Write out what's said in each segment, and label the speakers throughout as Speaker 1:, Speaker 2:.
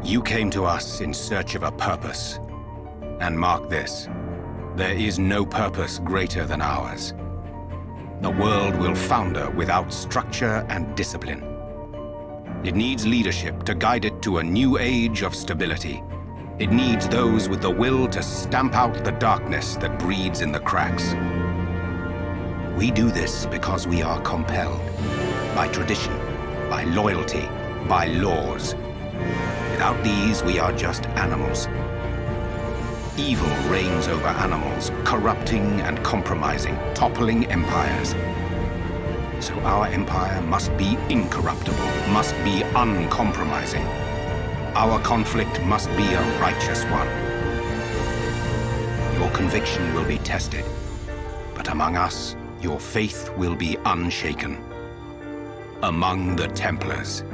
Speaker 1: You came to us in search of a purpose. And mark this, there is no purpose greater than ours. The world will founder without structure and discipline. It needs leadership to guide it to a new age of stability. It needs those with the will to stamp out the darkness that breeds in the cracks. We do this because we are compelled by tradition, by loyalty, by laws. Without these, we are just animals. Evil reigns over animals, corrupting and compromising, toppling empires. So our empire must be incorruptible, must be uncompromising. Our conflict must be a righteous one. Your conviction will be tested, but among us, your faith will be unshaken. Among the Templars.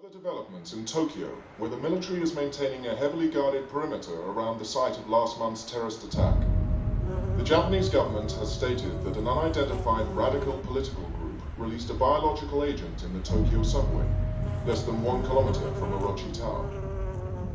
Speaker 2: Further developments in Tokyo, where the military is maintaining a heavily guarded perimeter around the site of last month's terrorist attack. The Japanese government has stated that an unidentified radical political group released a biological agent in the Tokyo subway, less than 1 kilometer from Orochi Tower.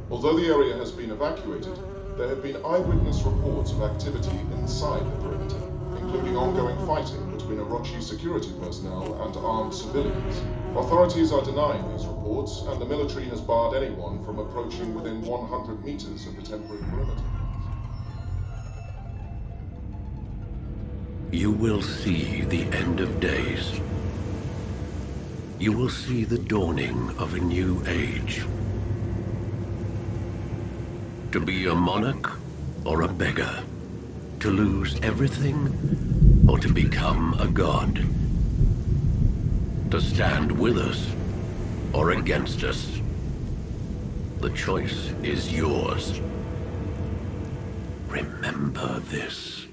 Speaker 2: Although the area has been evacuated, there have been eyewitness reports of activity inside the perimeter, including ongoing fighting between Orochi security personnel and armed civilians. Authorities are denying these reports, and the military has barred anyone from approaching within 100 meters of the temporary perimeter.
Speaker 3: You will see the end of days. You will see the dawning of a new age. To be a monarch or a beggar. To lose everything or to become a god. To stand with us or against us. The choice is yours. Remember this.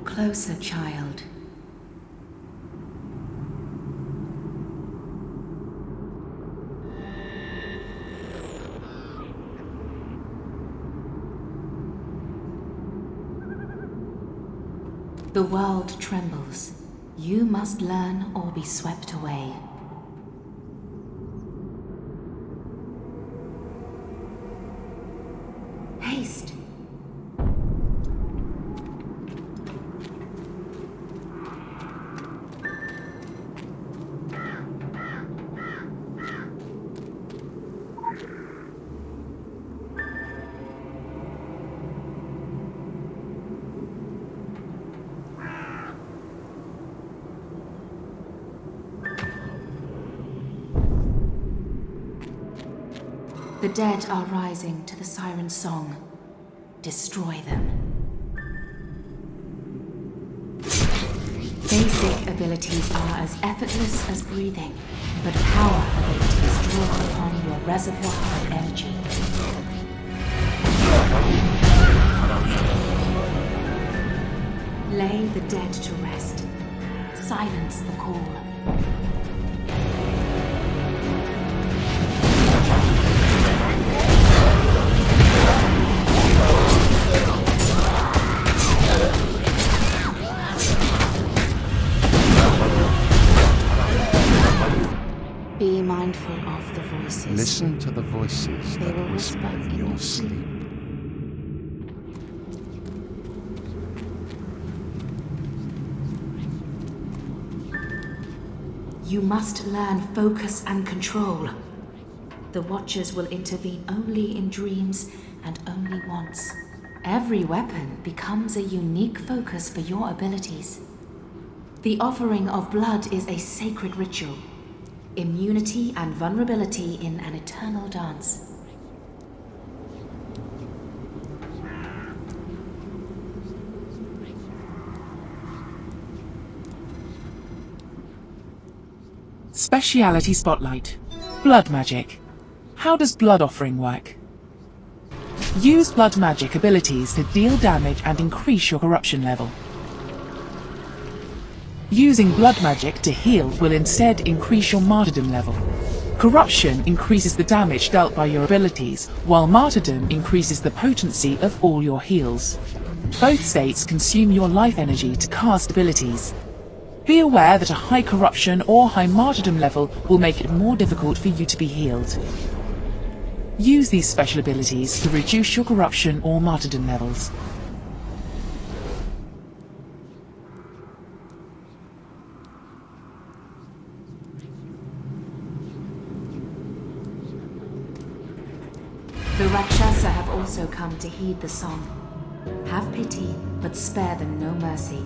Speaker 4: Closer, child. The world trembles. You must learn or be swept away. Haste! The dead are rising to the siren song. Destroy them. Basic abilities are as effortless as breathing, but power abilities draw upon your reservoir of energy. Lay the dead to rest. Silence the call. Be mindful of the voices.
Speaker 5: Listen to the voices
Speaker 4: They
Speaker 5: that
Speaker 4: will
Speaker 5: whisper
Speaker 4: whisper
Speaker 5: in your sleep.
Speaker 4: You must learn focus and control. The Watchers will intervene only in dreams and only once. Every weapon becomes a unique focus for your abilities. The offering of blood is a sacred ritual. Immunity and vulnerability in an eternal dance.
Speaker 6: Speciality Spotlight. Blood Magic. How does blood offering work? Use blood magic abilities to deal damage and increase your corruption level. Using blood magic to heal will instead increase your martyrdom level. Corruption increases the damage dealt by your abilities, while martyrdom increases the potency of all your heals. Both states consume your life energy to cast abilities. Be aware that a high corruption or high martyrdom level will make it more difficult for you to be healed. Use these special abilities to reduce your corruption or martyrdom levels.
Speaker 4: The Rakshasa have also come to heed the song. Have pity, but spare them no mercy.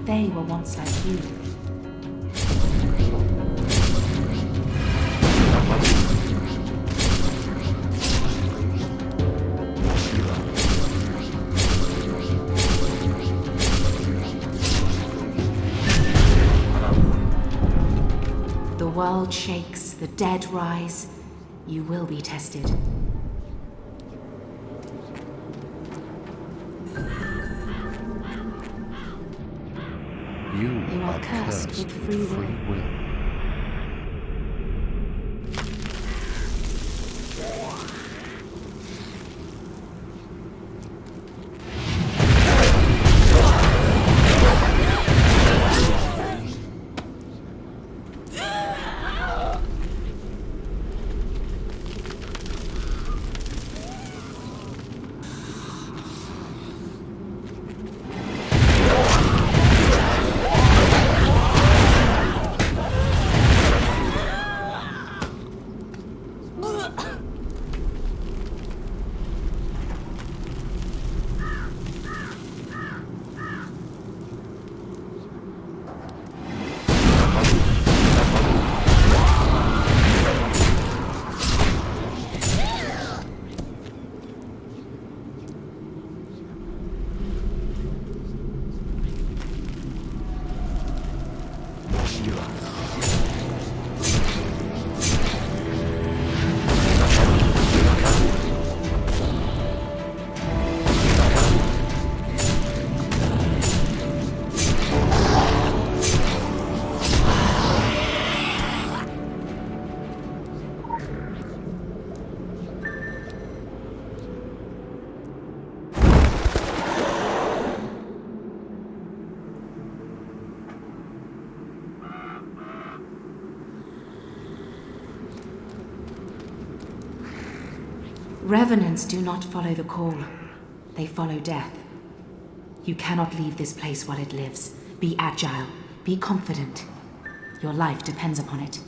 Speaker 4: They were once like you. The world shakes, the dead rise. You will be tested.
Speaker 5: You
Speaker 4: are cursed with free will. Revenants do not follow the call. They follow death. You cannot leave this place while it lives. Be agile. Be confident. Your life depends upon it.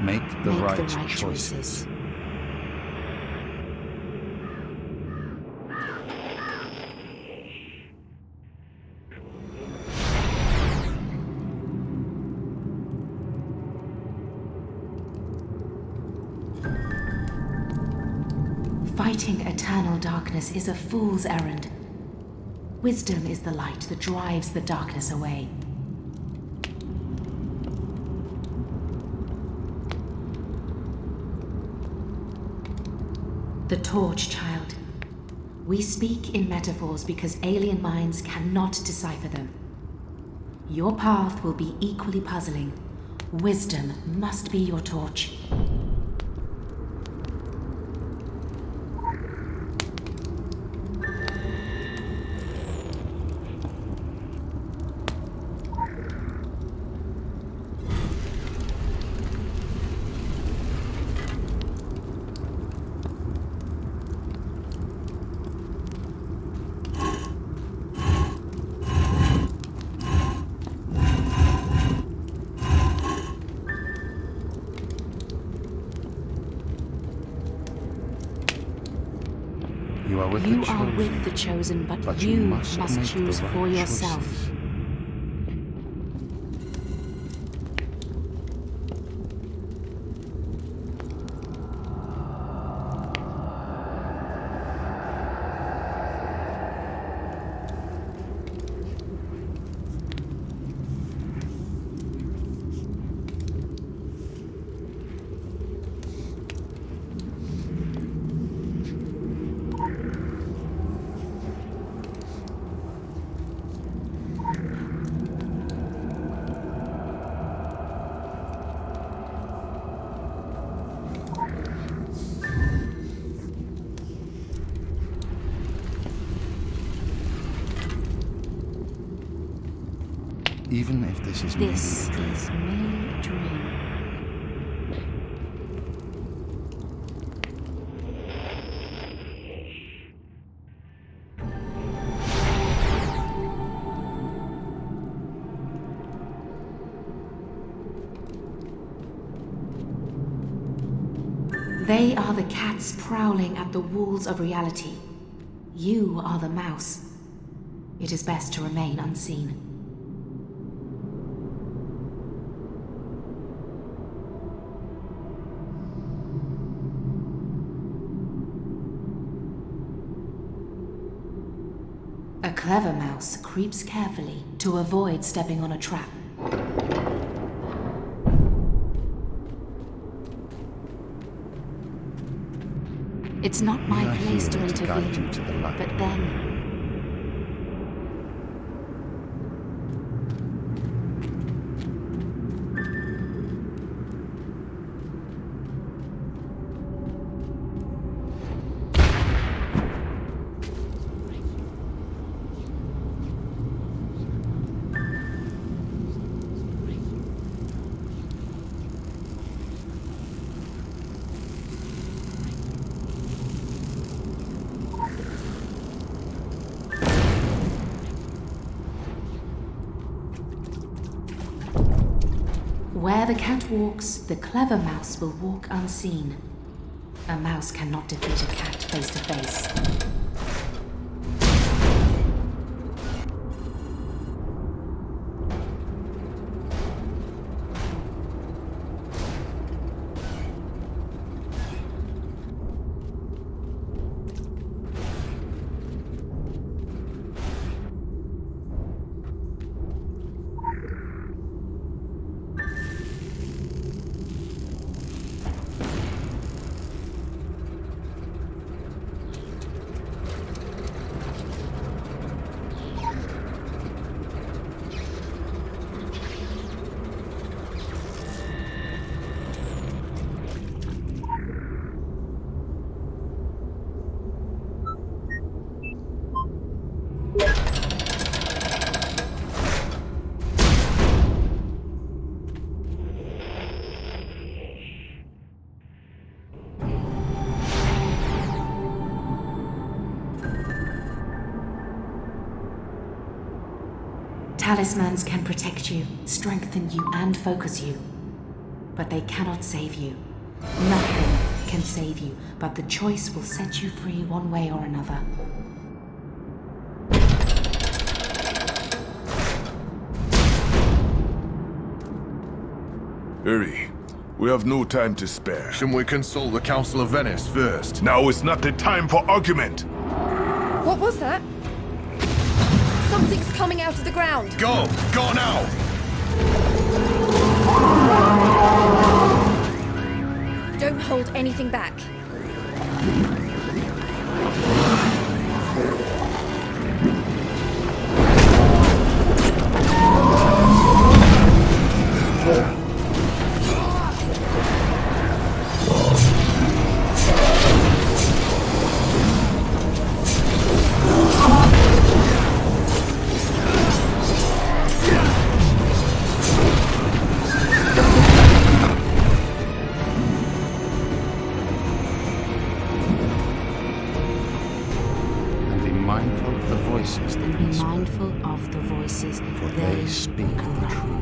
Speaker 5: Make the right choices.
Speaker 4: choices. Fighting eternal darkness is a fool's errand. Wisdom is the light that drives the darkness away. The torch, child. We speak in metaphors because alien minds cannot decipher them. Your path will be equally puzzling. Wisdom must be your torch.
Speaker 5: You are with
Speaker 4: You
Speaker 5: the
Speaker 4: are
Speaker 5: chosen,
Speaker 4: with the chosen, but
Speaker 5: you
Speaker 4: you
Speaker 5: must
Speaker 4: must
Speaker 5: make
Speaker 4: choose
Speaker 5: the right
Speaker 4: for yourself.
Speaker 5: choices. Even if this is
Speaker 4: This
Speaker 5: merely a dream.
Speaker 4: is merely a dream. They are the cats prowling at the walls of reality. You are the mouse. It is best to remain unseen. A clever mouse creeps carefully to avoid stepping on a trap. It's not
Speaker 5: We
Speaker 4: my
Speaker 5: are
Speaker 4: place to
Speaker 5: here to guide
Speaker 4: intervene,
Speaker 5: you to the light.
Speaker 4: but then where the cat walks, the clever mouse will walk unseen. A mouse cannot defeat a cat face to face. Talismans can protect you, strengthen you, and focus you. but they cannot save you. Nothing can save you, but the choice will set you free one way or another.
Speaker 7: Hurry. We have no time to spare.
Speaker 8: Shouldn't we consult the Council of Venice first?
Speaker 7: Now is not the time for argument!
Speaker 9: What was that? Something's coming out of the ground!
Speaker 8: Go! Go now!
Speaker 9: Don't hold anything back.
Speaker 4: Be mindful of the voices,
Speaker 5: for they speak the truth.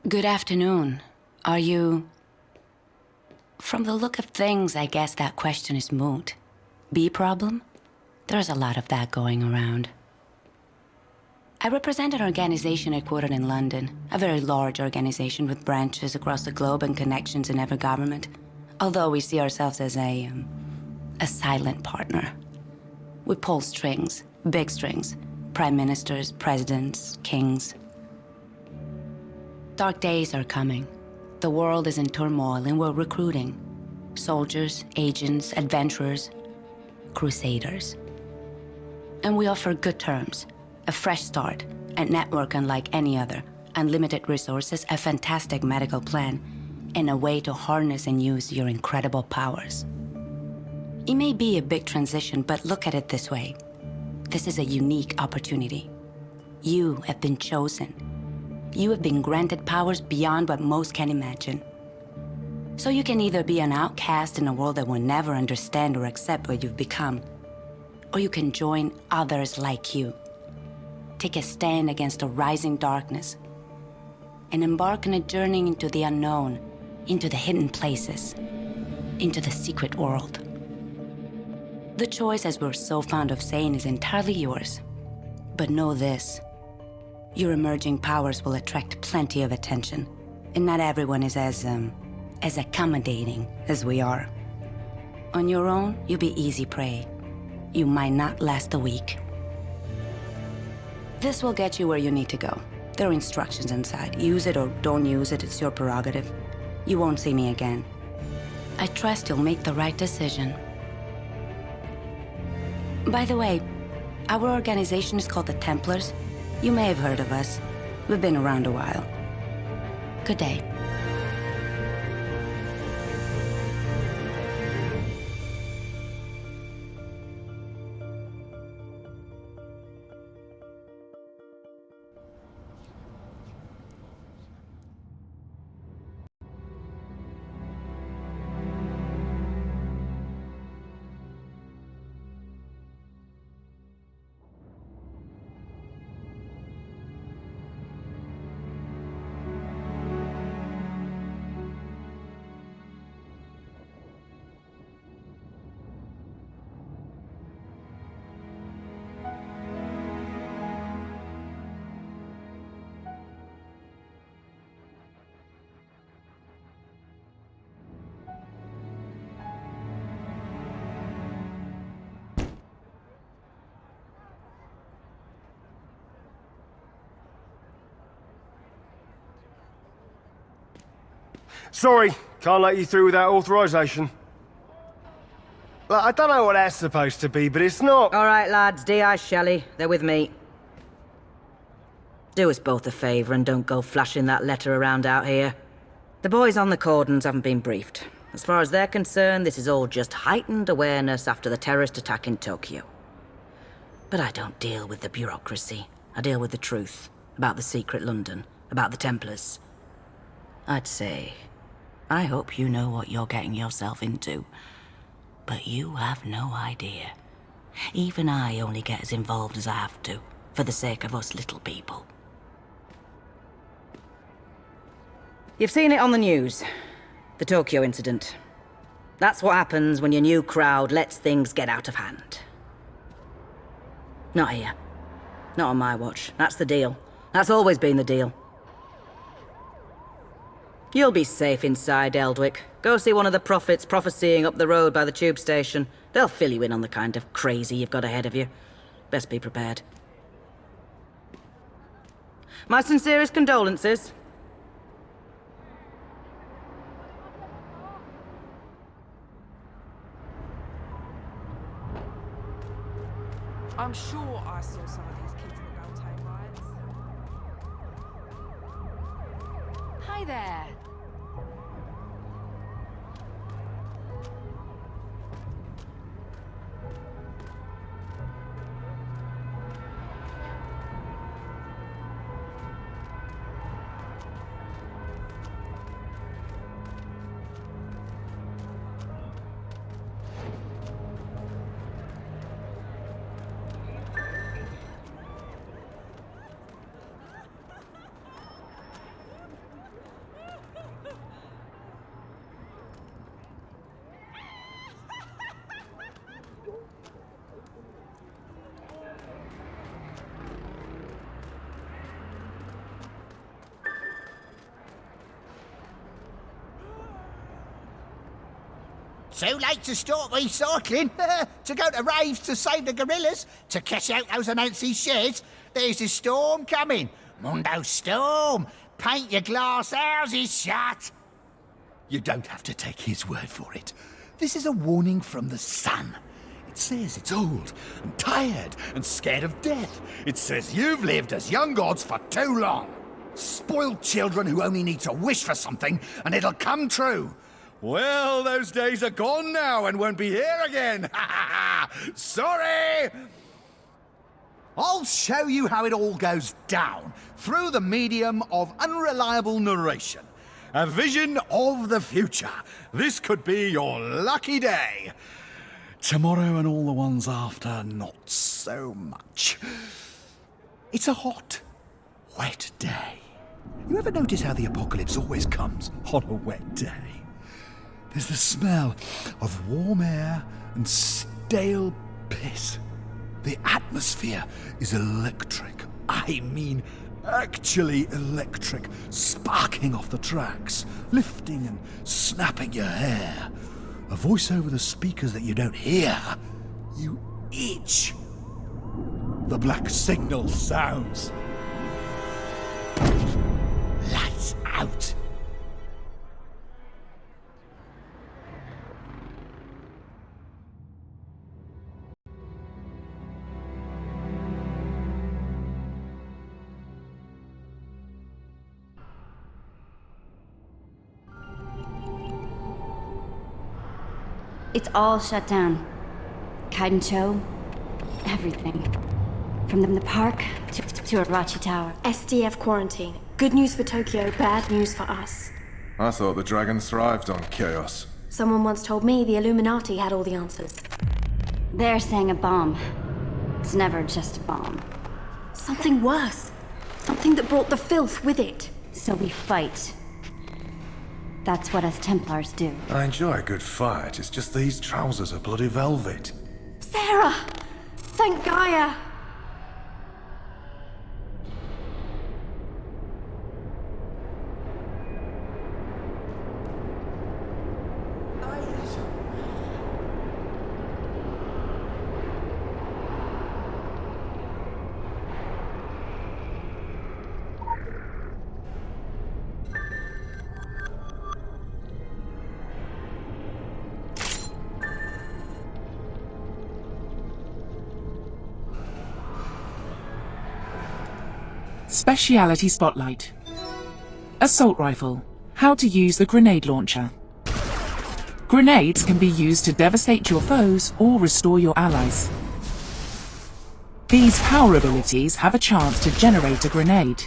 Speaker 10: Good afternoon. Are you... From the look of things, I guess that question is moot. Bee problem? There's a lot of that going around. I represent an organization headquartered in London, a very large organization with branches across the globe and connections in every government, although we see ourselves as a silent partner. We pull strings, big strings, prime ministers, presidents, kings. Dark days are coming. The world is in turmoil and we're recruiting. Soldiers, agents, adventurers, crusaders. And we offer good terms, a fresh start, a network unlike any other, unlimited resources, a fantastic medical plan, and a way to harness and use your incredible powers. It may be a big transition, but look at it this way. This is a unique opportunity. You have been chosen. You have been granted powers beyond what most can imagine. So you can either be an outcast in a world that will never understand or accept what you've become, or you can join others like you. Take a stand against a rising darkness, and embark on a journey into the unknown, into the hidden places, into the secret world. The choice, as we're so fond of saying, is entirely yours. But know this. Your emerging powers will attract plenty of attention, and not everyone is as accommodating as we are. On your own, you'll be easy prey. You might not last a week. This will get you where you need to go. There are instructions inside. Use it or don't use it, it's your prerogative. You won't see me again. I trust you'll make the right decision. By the way, our organization is called the Templars. You may have heard of us. We've been around a while. Good day.
Speaker 11: Sorry, can't let you through without authorization. Look, I don't know what that's supposed to be, but it's not...
Speaker 12: All right, lads, D.I. Shelley, they're with me. Do us both a favour and don't go flashing that letter around out here. The boys on the cordons haven't been briefed. As far as they're concerned, this is all just heightened awareness after the terrorist attack in Tokyo. But I don't deal with the bureaucracy. I deal with the truth. About the secret London. About the Templars. I'd say, I hope you know what you're getting yourself into. But you have no idea. Even I only get as involved as I have to, for the sake of us little people. You've seen it on the news. The Tokyo incident. That's what happens when your new crowd lets things get out of hand. Not here. Not on my watch. That's the deal. That's always been the deal. You'll be safe inside, Eldwick. Go see one of the prophets prophesying up the road by the tube station. They'll fill you in on the kind of crazy you've got ahead of you. Best be prepared. My sincerest condolences.
Speaker 6: I'm sure I saw some of these kids in the Beltane riots. Hi there.
Speaker 13: Too late to start recycling. To go to raves to save the gorillas. To catch out those announcy sheds. There's a storm coming. Mondo storm. Paint your glass houses shut. You don't have to take his word for it. This is a warning from the sun. It says it's old and tired and scared of death. It says you've lived as young gods for too long. Spoiled children who only need to wish for something and it'll come true. Well, those days are gone now and won't be here again. Sorry! I'll show you how it all goes down through the medium of unreliable narration. A vision of the future. This could be your lucky day. Tomorrow and all the ones after, not so much. It's a hot, wet day. You ever notice how the apocalypse always comes on a wet day? There's the smell of warm air and stale piss. The atmosphere is electric. I mean, actually electric. Sparking off the tracks, lifting and snapping your hair. A voice over the speakers that you don't hear. You itch. The black signal sounds. Lights out.
Speaker 14: It's all shut down. Kaidencho, everything. From the park to Arachi Tower.
Speaker 9: SDF quarantine. Good news for Tokyo, bad news for us.
Speaker 8: I thought the dragons thrived on chaos.
Speaker 9: Someone once told me the Illuminati had all the answers.
Speaker 14: They're saying a bomb. It's never just a bomb.
Speaker 9: Something worse. Something that brought the filth with it.
Speaker 14: So we fight. That's what us Templars do.
Speaker 8: I enjoy a good fight, it's just these trousers are bloody velvet.
Speaker 9: Sarah! Thank Gaia!
Speaker 6: Speciality Spotlight. Assault Rifle. How to use the grenade launcher. Grenades can be used to devastate your foes or restore your allies. These power abilities have a chance to generate a grenade.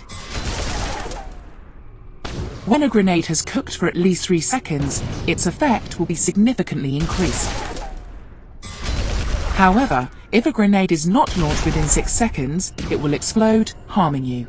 Speaker 6: When a grenade has cooked for at least 3 seconds, its effect will be significantly increased. However, if a grenade is not launched within 6 seconds, it will explode, harming you.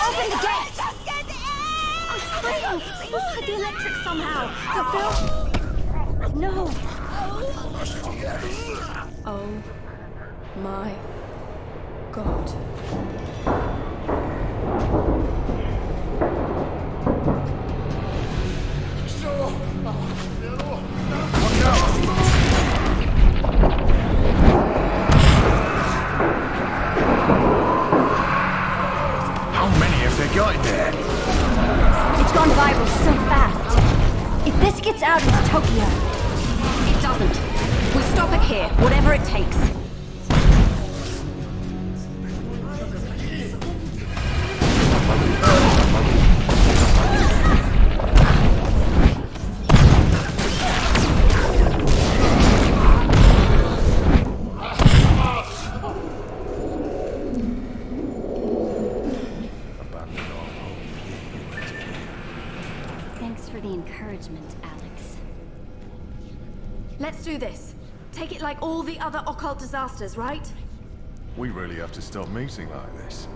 Speaker 14: Open the gate! I'm trying! It's inside the electric somehow! No! Oh my god.
Speaker 8: Got in there.
Speaker 14: It's gone viral so fast. If this gets out into Tokyo...
Speaker 10: It doesn't. We stop it here, whatever it takes.
Speaker 14: Thanks for the encouragement, Alex.
Speaker 9: Let's do this. Take it like all the other occult disasters, right?
Speaker 8: We really have to stop meeting like this.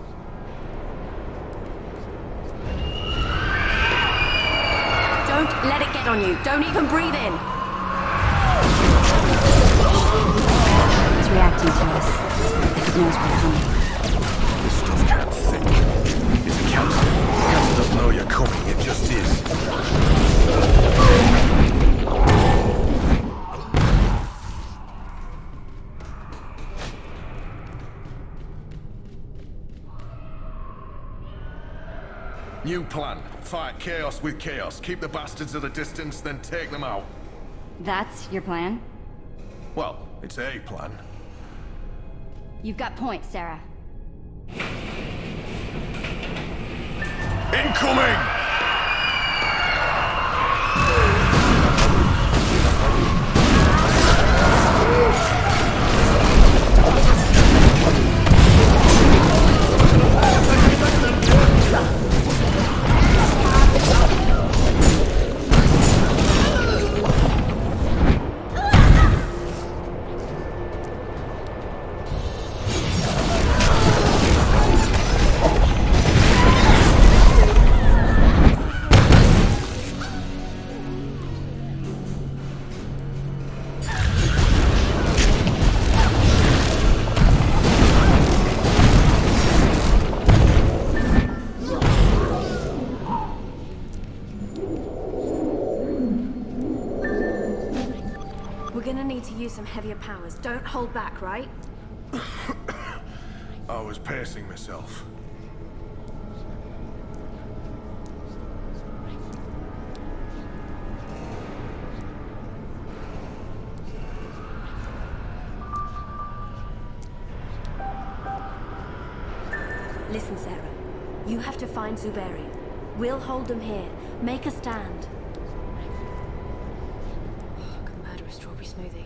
Speaker 10: Don't let it get on you. Don't even breathe in.
Speaker 14: It's reacting to us. It knows we're coming.
Speaker 8: This stuff can't think. It's a cancer. Cancer doesn't know you're coming, it just is. New plan. Fight chaos with chaos. Keep the bastards at a distance, then take them out.
Speaker 14: That's your plan?
Speaker 8: Well, it's a plan.
Speaker 14: You've got points, Sarah.
Speaker 8: Incoming!
Speaker 9: Some heavier powers. Don't hold back, right?
Speaker 8: I was pacing myself.
Speaker 9: Listen, Sarah. You have to find Zuberi. We'll hold them here. Make a stand. Oh, I could murder a strawberry smoothie.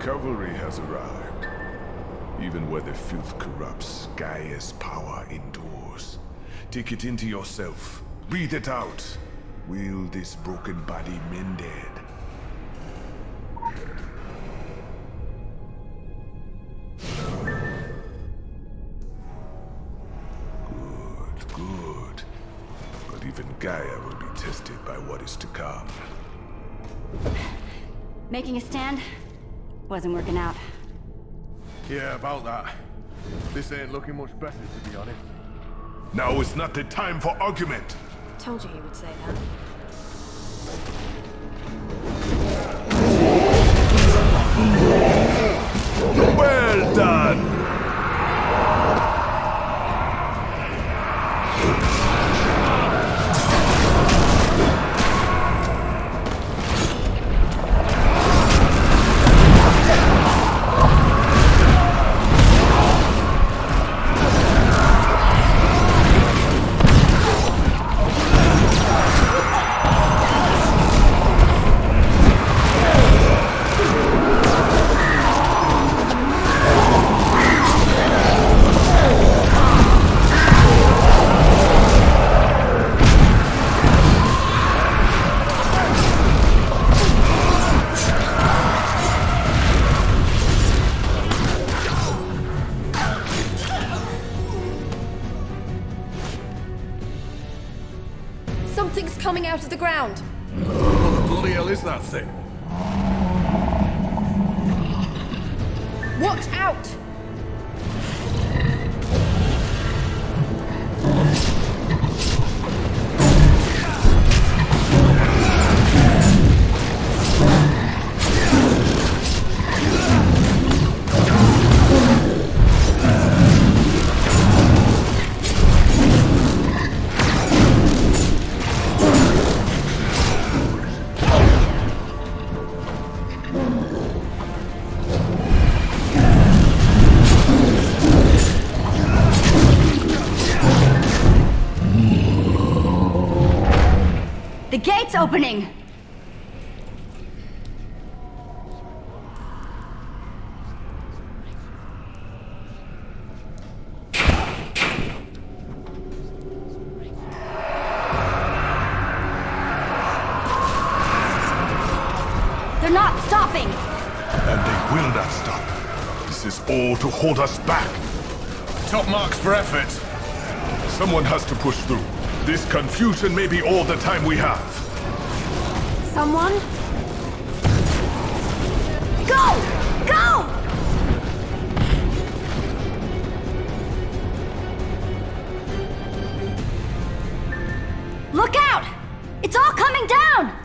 Speaker 7: Cavalry has arrived. Even where the filth corrupts, Gaia's power endures. Take it into yourself. Breathe it out. Will this broken body mended? Good. But even Gaia will be tested by what is to come.
Speaker 14: Making a stand wasn't working out.
Speaker 8: Yeah, about that. This ain't looking much better, to be honest.
Speaker 7: Now is not the time for argument.
Speaker 14: Told you he would say that.
Speaker 7: Well done!
Speaker 14: Something's coming out of the ground.
Speaker 8: What the bloody hell is that thing?
Speaker 14: Watch out! The gate's opening! They're not stopping!
Speaker 7: And they will not stop. This is all to hold us back.
Speaker 8: Top marks for effort.
Speaker 7: Someone has to push through. This confusion may be all the time we have.
Speaker 14: Someone? Go! Go! Look out! It's all coming down!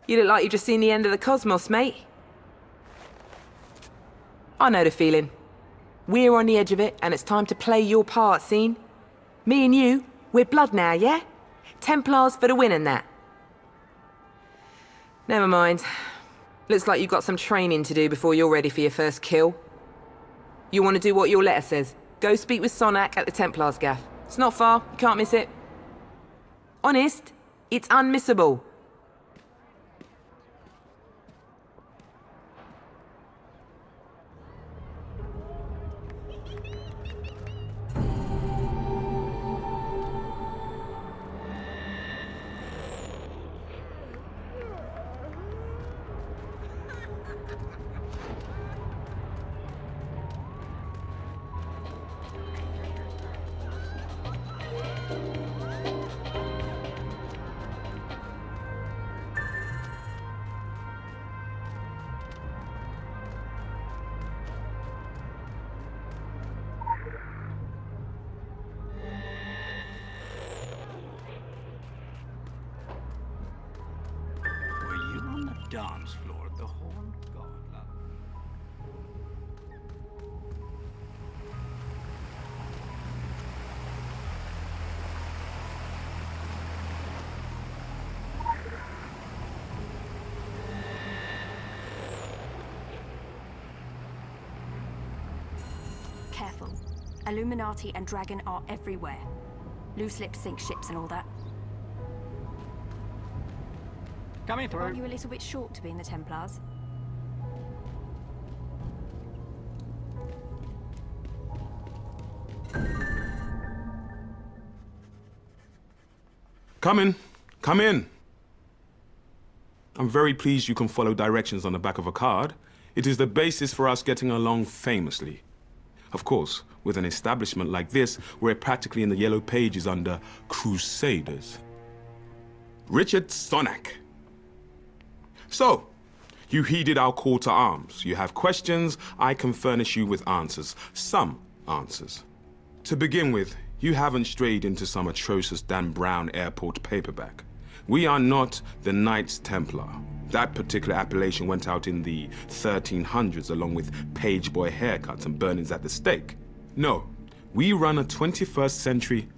Speaker 15: You look like you've just seen the end of the cosmos, mate. I know the feeling. We're on the edge of it, and it's time to play your part, seen? Me and you, we're blood now, yeah? Templars for the win and that. Never mind. Looks like you've got some training to do before you're ready for your first kill. You want to do what your letter says. Go speak with Sonak at the Templars gaff. It's not far, you can't miss it. Honest, it's unmissable.
Speaker 5: dance floor at the Horn God, love.
Speaker 14: Careful. Illuminati and Dragon are everywhere. Loose lips sink ships and all that.
Speaker 5: Coming through.
Speaker 14: Aren't you a little bit short to be in the Templars?
Speaker 16: Come in. Come in. I'm very pleased you can follow directions on the back of a card. It is the basis for us getting along famously. Of course, with an establishment like this, we're practically in the yellow pages under Crusaders. Richard Sonak. So, you heeded our call to arms. You have questions, I can furnish you with answers. Some answers. To begin with, you haven't strayed into some atrocious Dan Brown airport paperback. We are not the Knights Templar. That particular appellation went out in the 1300s along with page boy haircuts and burnings at the stake. No, we run a 21st century,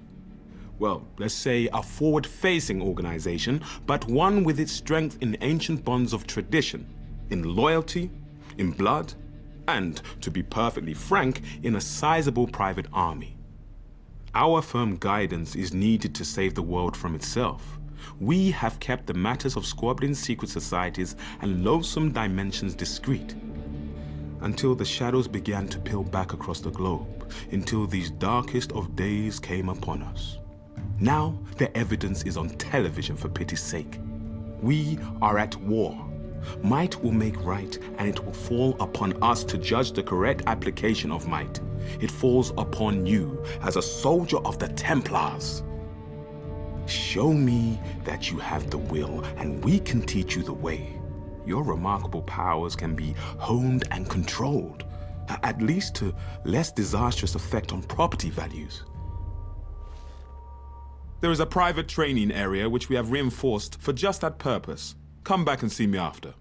Speaker 16: well, let's say a forward-facing organization, but one with its strength in ancient bonds of tradition, in loyalty, in blood, and, to be perfectly frank, in a sizable private army. Our firm guidance is needed to save the world from itself. We have kept the matters of squabbling secret societies and loathsome dimensions discreet, until the shadows began to peel back across the globe, until these darkest of days came upon us. Now, the evidence is on television, for pity's sake. We are at war. Might will make right, and it will fall upon us to judge the correct application of might. It falls upon you as a soldier of the Templars. Show me that you have the will, and we can teach you the way. Your remarkable powers can be honed and controlled, at least to less disastrous effect on property values. There is a private training area which we have reinforced for just that purpose. Come back and see me after.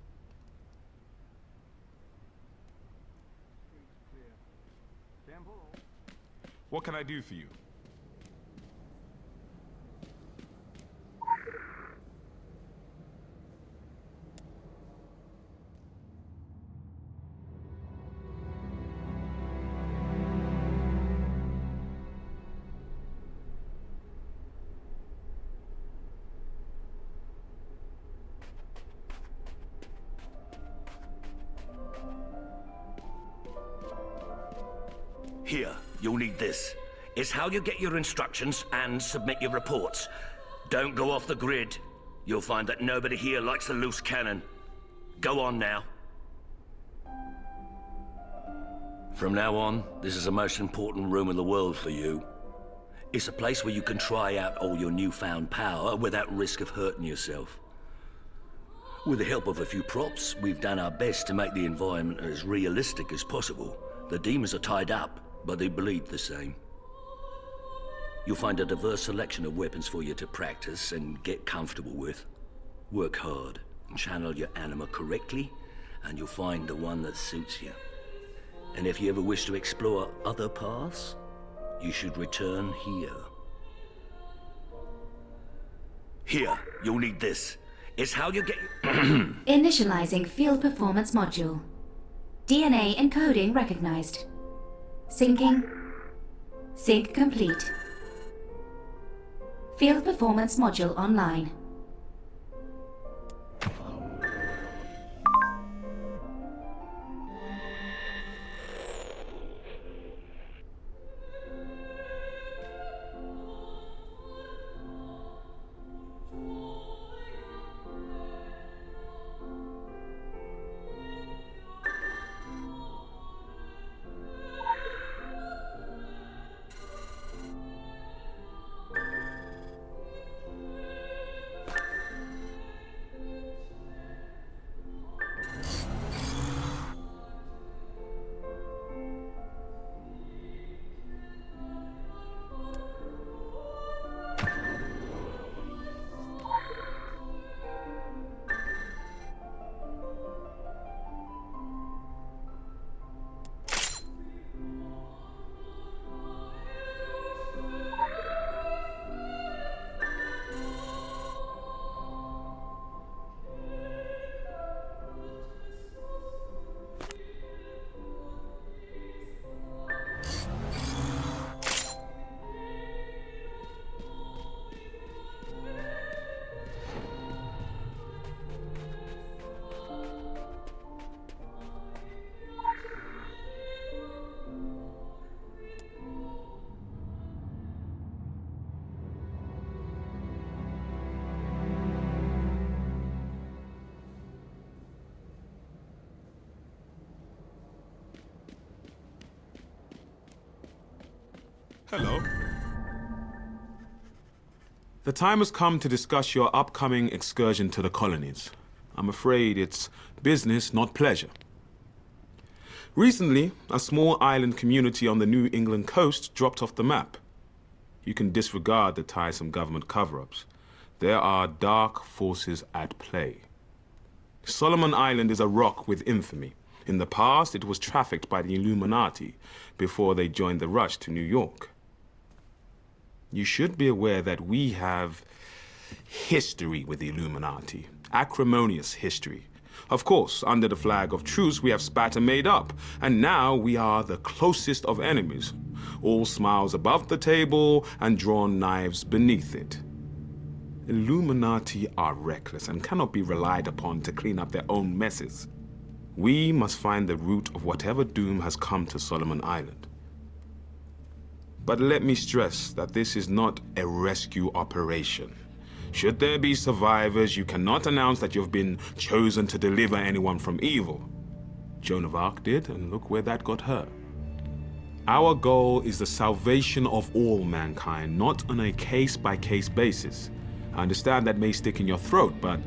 Speaker 16: What can I do for you?
Speaker 17: Here, you'll need this. It's how you get your instructions and submit your reports. Don't go off the grid. You'll find that nobody here likes a loose cannon. Go on now. From now on, this is the most important room in the world for you. It's a place where you can try out all your newfound power without risk of hurting yourself. With the help of a few props, we've done our best to make the environment as realistic as possible. The demons are tied up, but they bleed the same. You'll find a diverse selection of weapons for you to practice and get comfortable with. Work hard and channel your anima correctly, and you'll find the one that suits you. And if you ever wish to explore other paths, you should return here. Here, you'll need this. It's how you get...
Speaker 4: Initializing field performance module. DNA encoding recognized. Syncing. Sync complete. Field performance module online.
Speaker 16: Hello. The time has come to discuss your upcoming excursion to the colonies. I'm afraid it's business, not pleasure. Recently, a small island community on the New England coast dropped off the map. You can disregard the tiresome government cover-ups. There are dark forces at play. Solomon Island is a rock with infamy. In the past, it was trafficked by the Illuminati before they joined the rush to New York. You should be aware that we have history with the Illuminati, acrimonious history. Of course, under the flag of truce, we have spat and made up, and now we are the closest of enemies. All smiles above the table and drawn knives beneath it. Illuminati are reckless and cannot be relied upon to clean up their own messes. We must find the root of whatever doom has come to Solomon Island. But let me stress that this is not a rescue operation. Should there be survivors, you cannot announce that you've been chosen to deliver anyone from evil. Joan of Arc did, and look where that got her. Our goal is the salvation of all mankind, not on a case-by-case basis. I understand that may stick in your throat, but,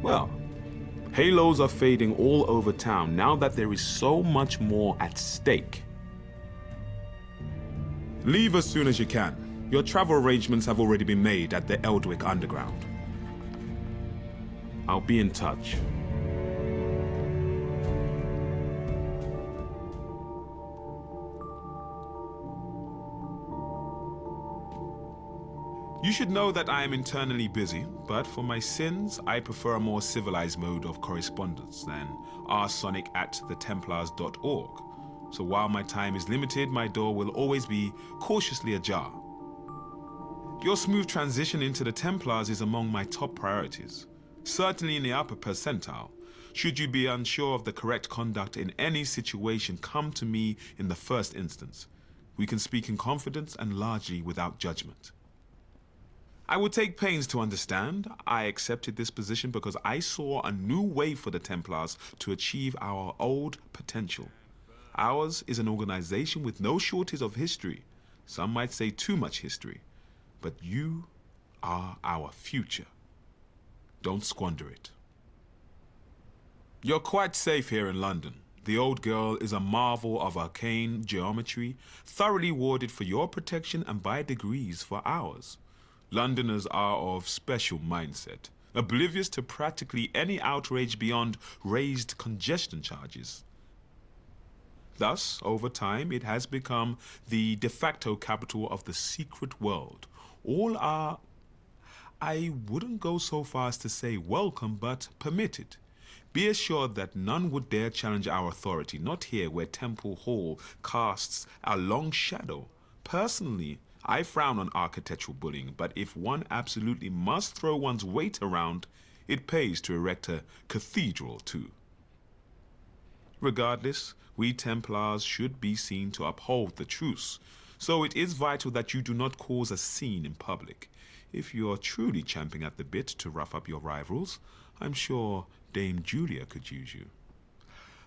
Speaker 16: well, halos are fading all over town now that there is so much more at stake. Leave as soon as you can. Your travel arrangements have already been made at the Eldwick Underground. I'll be in touch. You should know that I am internally busy, but for my sins, I prefer a more civilized mode of correspondence than rsonic@thetemplars.org. So while my time is limited, my door will always be cautiously ajar. Your smooth transition into the Templars is among my top priorities, certainly in the upper percentile. Should you be unsure of the correct conduct in any situation, come to me in the first instance. We can speak in confidence and largely without judgment. I would take pains to understand. I accepted this position because I saw a new way for the Templars to achieve our old potential. Ours is an organization with no shortage of history. Some might say too much history. But you are our future. Don't squander it. You're quite safe here in London. The old girl is a marvel of arcane geometry, thoroughly warded for your protection and by degrees for ours. Londoners are of special mindset, oblivious to practically any outrage beyond raised congestion charges. Thus, over time, it has become the de facto capital of the secret world. All are, I wouldn't go so far as to say welcome, but permitted. Be assured that none would dare challenge our authority, not here where Temple Hall casts a long shadow. Personally, I frown on architectural bullying, but if one absolutely must throw one's weight around, it pays to erect a cathedral too. Regardless, we Templars should be seen to uphold the truce, so it is vital that you do not cause a scene in public. If you are truly champing at the bit to rough up your rivals, I'm sure Dame Julia could use you.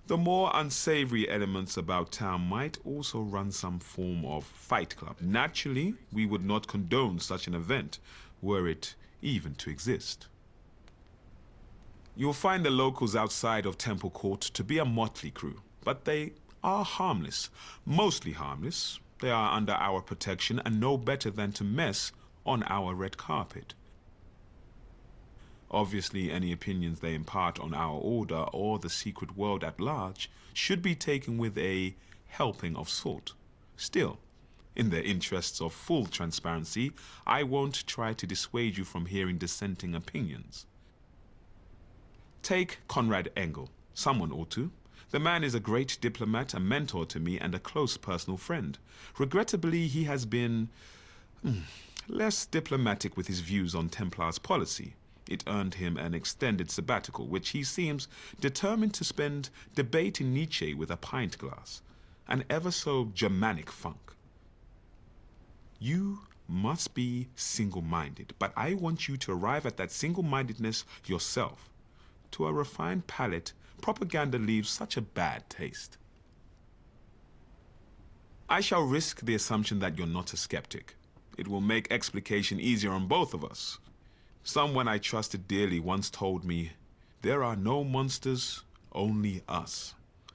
Speaker 16: The more unsavory elements about town might also run some form of fight club. Naturally, we would not condone such an event, were it even to exist. You'll find the locals outside of Temple Court to be a motley crew, but they are harmless, mostly harmless. They are under our protection and know better than to mess on our red carpet. Obviously, any opinions they impart on our order or the secret world at large should be taken with a helping of salt. Still, in the interests of full transparency, I won't try to dissuade you from hearing dissenting opinions. Take Conrad Engel. Someone ought to. The man is a great diplomat, a mentor to me, and a close personal friend. Regrettably, he has been less diplomatic with his views on Templars policy. It earned him an extended sabbatical, which he seems determined to spend debating Nietzsche with a pint glass. An ever so Germanic funk. You must be single-minded, but I want you to arrive at that single-mindedness yourself. To a refined palate, propaganda leaves such a bad taste. I shall risk the assumption that you're not a skeptic. It will make explication easier on both of us. Someone I trusted dearly once told me, "There are no monsters, only us."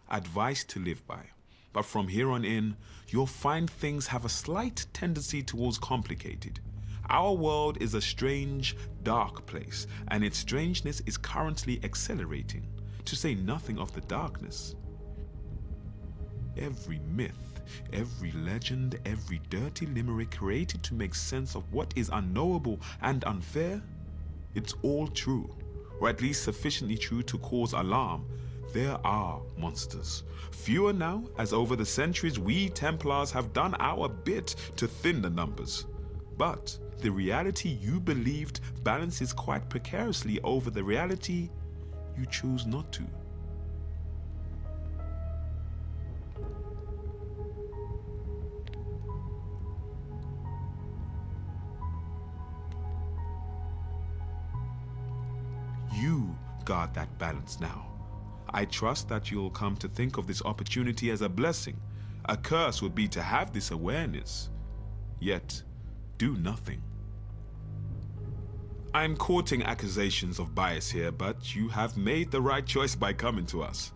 Speaker 16: Advice to live by. But from here on in, you'll find things have a slight tendency towards complicated. Our world is a strange, dark place, and its strangeness is currently accelerating, to say nothing of the darkness. Every myth, every legend, every dirty limerick created to make sense of what is unknowable and unfair, it's all true, or at least sufficiently true to cause alarm. There are monsters. Fewer now, as over the centuries we Templars have done our bit to thin the numbers. But the reality you believed balances quite precariously over the reality you choose not to. You guard that balance now. I trust that you'll come to think of this opportunity as a blessing. A curse would be to have this awareness, yet do nothing. I'm courting accusations of bias here, but you have made the right choice by coming to us.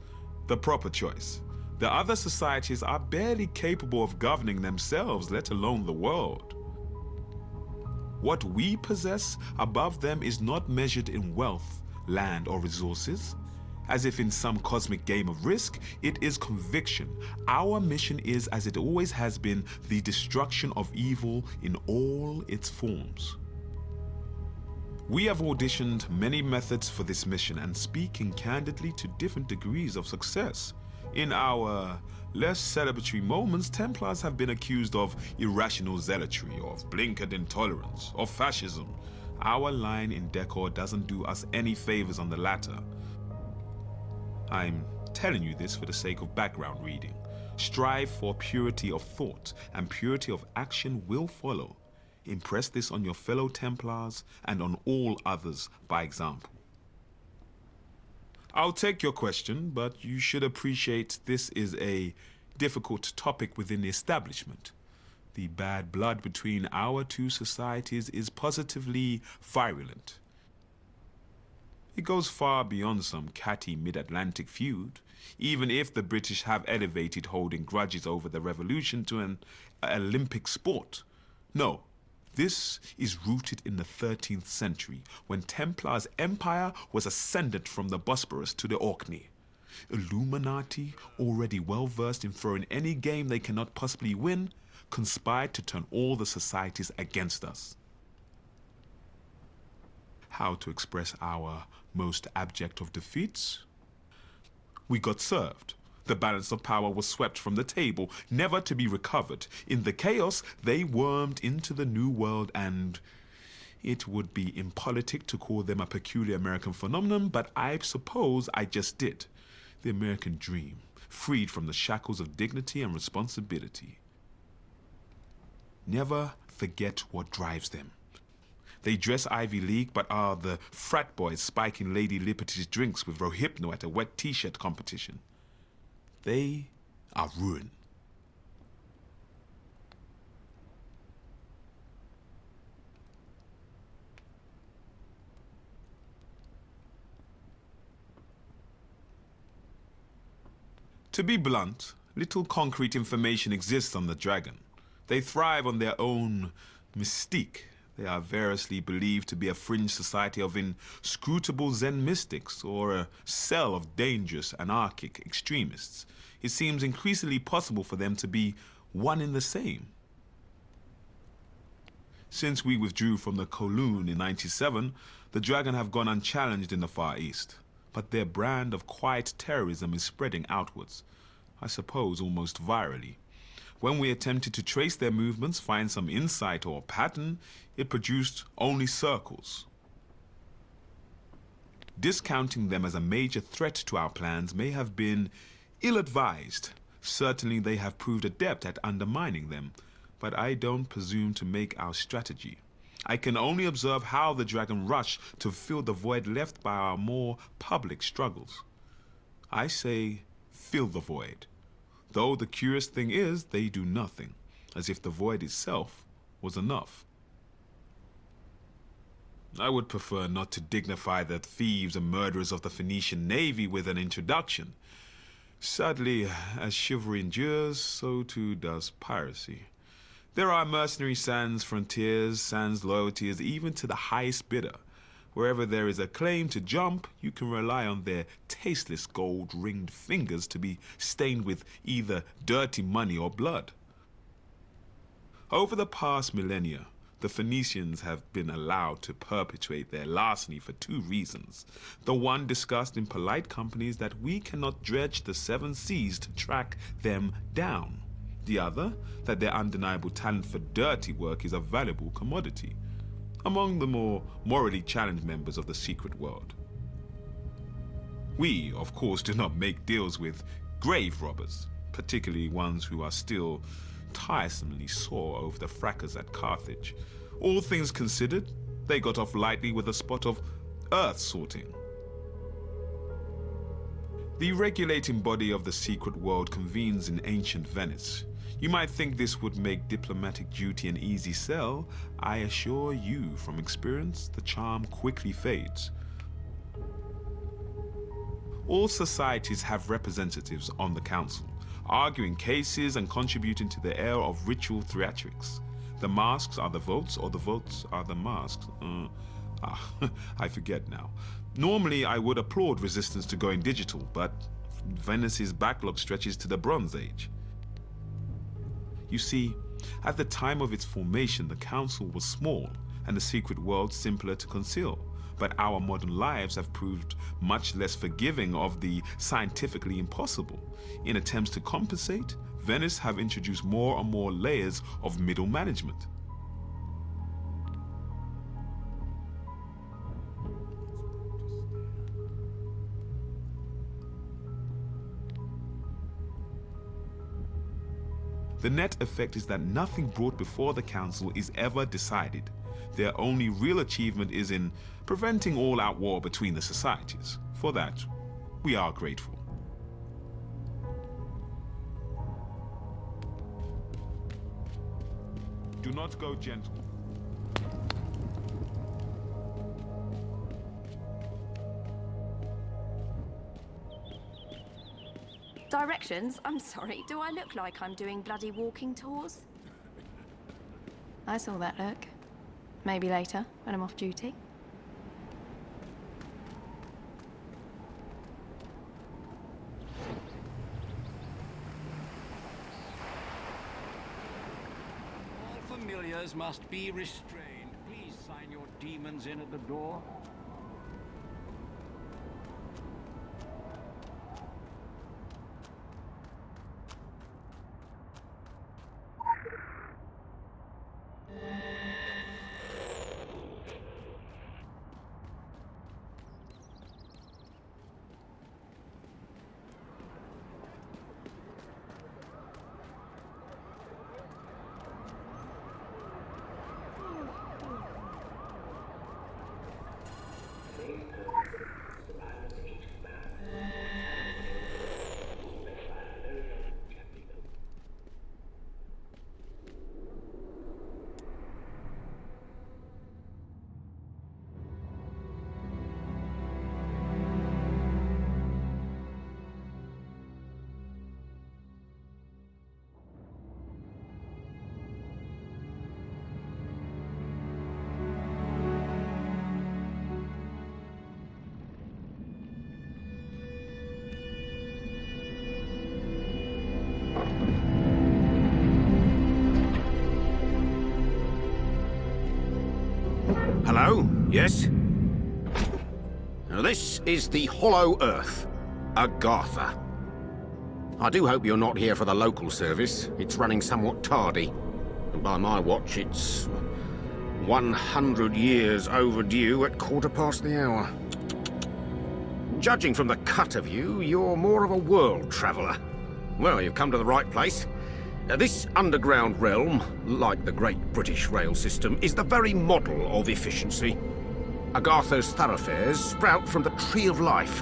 Speaker 16: The proper choice. The other societies are barely capable of governing themselves, let alone the world. What we possess above them is not measured in wealth, land, or resources. As if in some cosmic game of risk, it is conviction. Our mission is, as it always has been, the destruction of evil in all its forms. We have auditioned many methods for this mission and speaking candidly to different degrees of success. In our less celebratory moments, Templars have been accused of irrational zealotry, of blinkered intolerance, of fascism. Our line in decor doesn't do us any favors on the latter. I'm telling you this for the sake of background reading. Strive for purity of thought, and purity of action will follow. Impress this on your fellow Templars and on all others by example. I'll take your question, but you should appreciate this is a difficult topic within the establishment. The bad blood between our two societies is positively virulent. It goes far beyond some catty mid-Atlantic feud, even if the British have elevated holding grudges over the revolution to an Olympic sport. No, this is rooted in the 13th century, when Templars' empire was ascendant from the Bosporus to the Orkney. Illuminati, already well-versed in throwing any game they cannot possibly win, conspired to turn all the societies against us. How to express our most abject of defeats? We got served. The balance of power was swept from the table, never to be recovered. In the chaos, they wormed into the New World, and it would be impolitic to call them a peculiar American phenomenon, but I suppose I just did. The American dream, freed from the shackles of dignity and responsibility. Never forget what drives them. They dress Ivy League, but are the frat boys spiking Lady Liberty's drinks with Rohypnol at a wet t-shirt competition. They are ruin. To be blunt, little concrete information exists on the Dragon. They thrive on their own mystique. They are variously believed to be a fringe society of inscrutable Zen mystics or a cell of dangerous anarchic extremists. It seems increasingly possible for them to be one and the same. Since we withdrew from the Kowloon in '97, the Dragon have gone unchallenged in the Far East, but their brand of quiet terrorism is spreading outwards, I suppose almost virally. When we attempted to trace their movements, find some insight or pattern, it produced only circles. Discounting them as a major threat to our plans may have been ill-advised. Certainly they have proved adept at undermining them, but I don't presume to make our strategy. I can only observe how the Dragon rush to fill the void left by our more public struggles. I say, fill the void. Though the curious thing is, they do nothing, as if the void itself was enough. I would prefer not to dignify the thieves and murderers of the Phoenician Navy with an introduction. Sadly, as chivalry endures, so too does piracy. There are mercenary sans frontiers, sans loyalties, even to the highest bidder. Wherever there is a claim to jump, you can rely on their tasteless gold-ringed fingers to be stained with either dirty money or blood. Over the past millennia, the Phoenicians have been allowed to perpetuate their larceny for two reasons. The one discussed in polite company is that we cannot dredge the seven seas to track them down. The other, that their undeniable talent for dirty work is a valuable commodity among the more morally challenged members of the secret world. We, of course, do not make deals with grave robbers, particularly ones who are still tiresomely sore over the fracas at Carthage. All things considered, they got off lightly with a spot of earth sorting. The regulating body of the secret world convenes in ancient Venice. You might think this would make diplomatic duty an easy sell. I assure you from experience, the charm quickly fades. All societies have representatives on the council, arguing cases and contributing to the air of ritual theatrics. The masks are the votes, or the votes are the masks. I forget now. Normally, I would applaud resistance to going digital, but Venice's backlog stretches to the Bronze Age. You see, at the time of its formation, the council was small and the secret world simpler to conceal. But our modern lives have proved much less forgiving of the scientifically impossible. In attempts to compensate, Venice have introduced more and more layers of middle management. The net effect is that nothing brought before the council is ever decided. Their only real achievement is in preventing all-out war between the societies. For that, we are grateful. Do not go gentle.
Speaker 14: Directions? I'm sorry, do I look like I'm doing bloody walking tours? I saw that look. Maybe later, when I'm off duty.
Speaker 5: All familiars must be restrained. Please sign your demons in at the door.
Speaker 1: Hello? Yes? Now, this is the Hollow Earth, Agartha. I do hope you're not here for the local service. It's running somewhat tardy. And by my watch, it's 100 years overdue at 1/4 the hour. Judging from the cut of you, you're more of a world traveller. Well, you've come to the right place. This underground realm, like the great British rail system, is the very model of efficiency. Agartha's thoroughfares sprout from the Tree of Life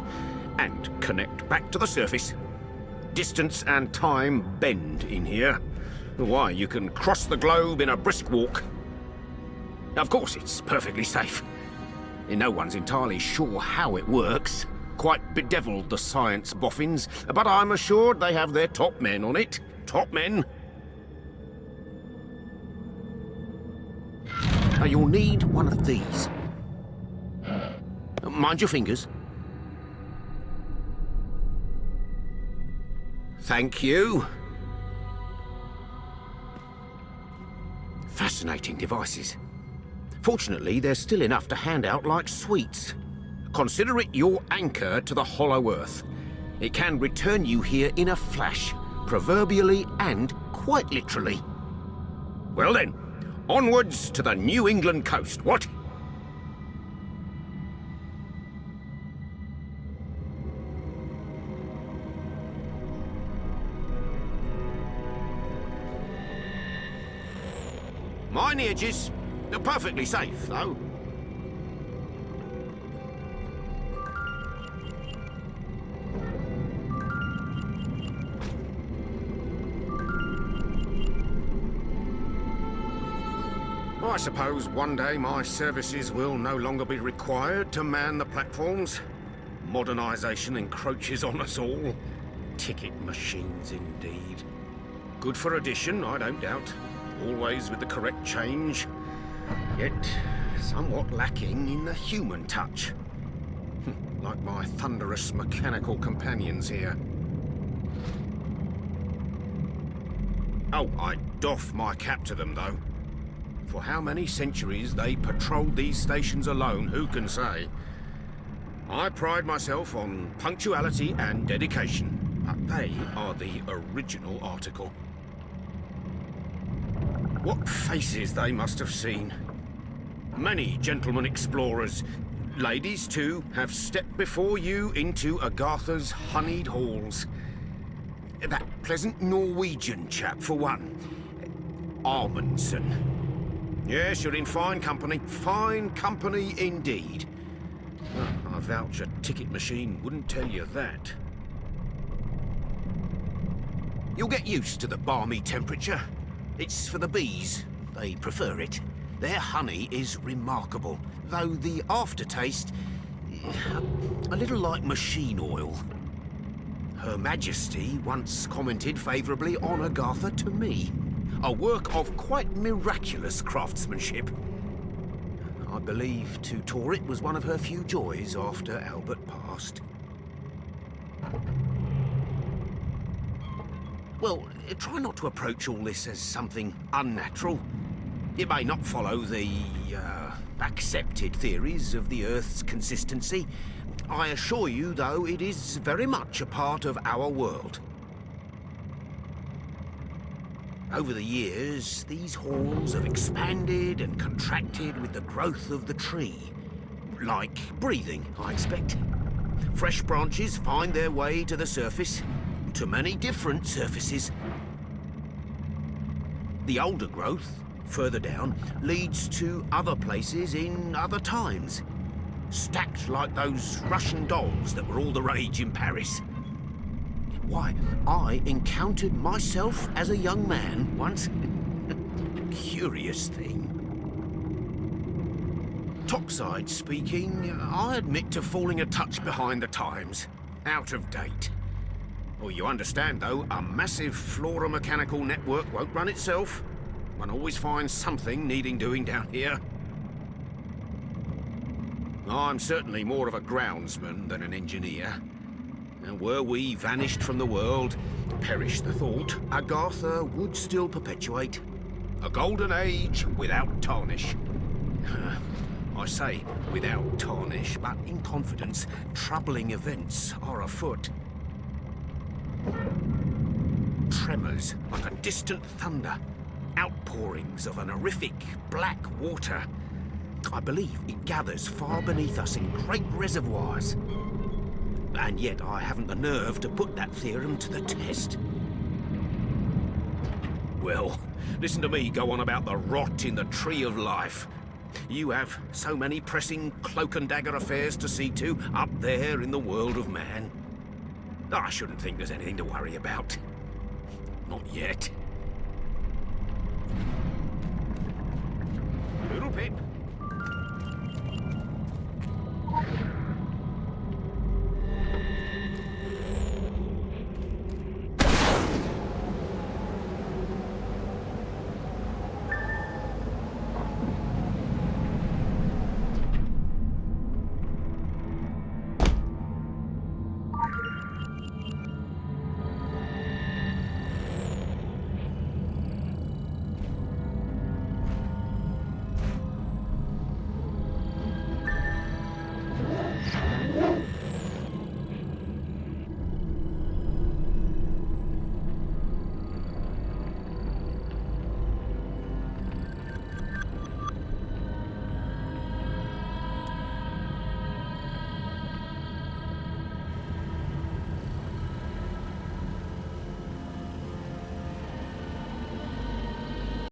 Speaker 1: and connect back to the surface.
Speaker 18: distance and time bend in here. Why, you can cross the globe in a brisk walk. Of course, it's perfectly safe. No one's entirely sure how it works. Quite bedeviled, the science boffins, but I'm assured they have their top men on it. Top men. Now, you'll need one of these. Mind your fingers. Thank you. Fascinating devices. Fortunately, there's still enough to hand out like sweets. Consider it your anchor to the hollow earth. It can return you here in a flash, proverbially and quite literally. Well then, onwards to the New England coast, what? Mine edges. They're perfectly safe, though. I suppose one day my services will no longer be required to man the platforms. Modernisation encroaches on us all. Ticket machines, indeed. Good for addition, I don't doubt. Always with the correct change. Yet somewhat lacking in the human touch. Like my thunderous mechanical companions here. Oh, I doff my cap to them, though. For how many centuries they patrolled these stations alone, who can say? I pride myself on punctuality and dedication, but they are the original article. What faces they must have seen. Many gentlemen explorers, ladies too, have stepped before you into Agartha's honeyed halls. That pleasant Norwegian chap, for one. Amundsen. Yes, you're in fine company. Fine company indeed. I vouch a ticket machine wouldn't tell you that. You'll get used to the balmy temperature. It's for the bees. They prefer it. Their honey is remarkable, though the aftertaste, a little like machine oil. Her Majesty once commented favourably on Agartha to me. A work of quite miraculous craftsmanship. I believe to tour it was one of her few joys after Albert passed. Well, try not to approach all this as something unnatural. It may not follow the, accepted theories of the Earth's consistency. I assure you, though, it is very much a part of our world. Over the years, these halls have expanded and contracted with the growth of the tree. Like breathing, I expect. Fresh branches find their way to the surface, to many different surfaces. The older growth, further down, leads to other places in other times. Stacked like those Russian dolls that were all the rage in Paris. Why, I encountered myself as a young man once. Curious thing. Topside speaking, I admit to falling a touch behind the times. Out of date. Well, you understand, though, a massive flora-mechanical network won't run itself. One always finds something needing doing down here. I'm certainly more of a groundsman than an engineer. And were we vanished from the world, perish the thought, Agartha would still perpetuate. A golden age without tarnish. I say without tarnish, but in confidence, troubling events are afoot. Tremors like a distant thunder. Outpourings of an horrific black water. I believe it gathers far beneath us in great reservoirs. And yet I haven't the nerve to put that theorem to the test. Well, listen to me go on about the rot in the tree of life. You have so many pressing cloak and dagger affairs to see to up there in the world of man. I shouldn't think there's anything to worry about. Not yet. Little bit.